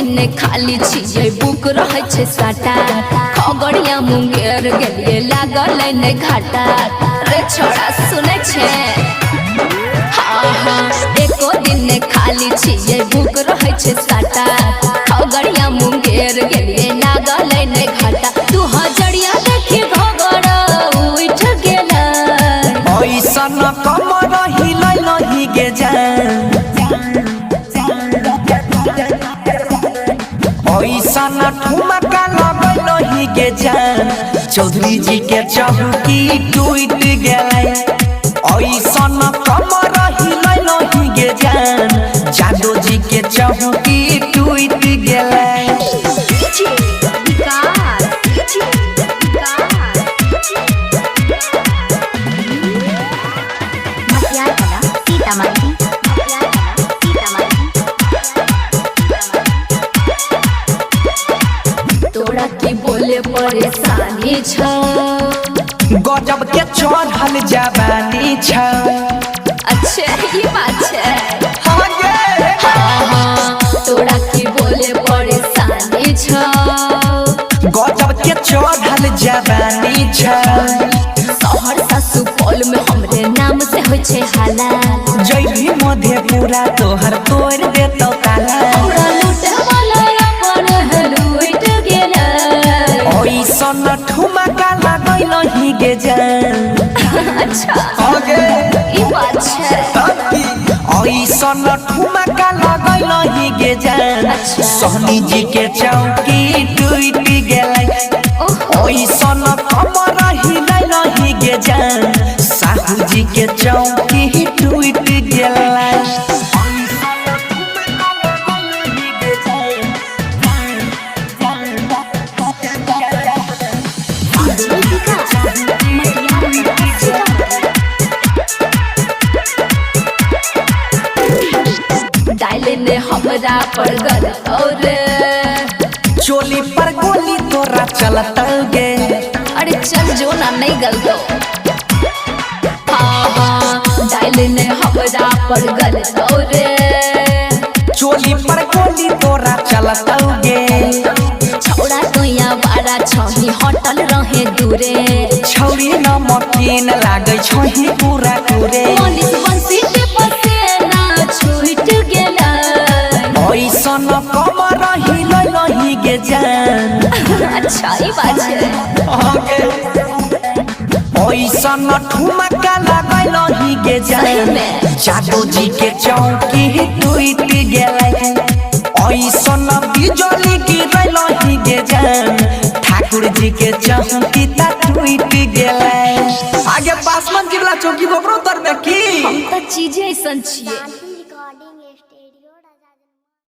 दिन खाली छिए बुक रहे छे साटा खगड़िया मुंगेर गेलिए लागल ने घाटा रे छोड़ा सुने छे हाँ एको दिन खाली छिए बुक रहे छे साटा खगड़िया मुंगेर गेलिए लागल ने घाटा 2000 देखी घगड़ उठ गेला ऐसन कमर हिलै नहीं गे जान ऐसन ठुमका लगै नहीं गे जान चौधरी जी के चौकी टूट गेलै ऐसन कमर हिलै नहीं गे जान जादू जी के चौकी टूट गेलै तोरा की बोले परेशानी छ गजब के चढ़ल जवानी छ अच्छा ये बात है हाँ गे तोरा की बोले परेशानी छ गजब के चढ़ल जवानी छ सहरसा सुपौल में हमरे नाम से होय छे हाला जैभी मधेपुरा तोहर तोड़ देतौ ताला हमरा लूटे वाला अपन लूट गेला ऐसन ठुमका लगै नहीं गे जान अच्छा आगे ई बात है ऐसन ठुमका लगै नहीं गे जान अच्छा। सोहनी जी के चौकी टूट गेलै ऐसन कमर हिलै नहीं गे जान साहू जी के चौकी टूट गेलै डाले ने हमरा पर गल और चोली पर गोली तोरा चलता गे अरे चल जो ना नहीं गल दो डाले ने हमरा पर गल और चोली पर गोली तोरा चलता गे छौड़ा तोया बारा छही हटल रहे दूरे छौरी न मकीन लागे छही पूरा पूरे मनीष बंसी के पसेना छूट गेला ऐसन कमर हिलै नहीं गे जान अच्छा ई बात है ऐसन ठुमका लगै नहीं गे सही जान में। जादू जी के चौकी टूट गेलै ऐसन बिजली गिरै नहीं गे जान ठाकुर जी के चौकी टूट गेलै आगे पासवान जी वाला चौकी गोबरो तर में की हम त चीजें ऐसन छिए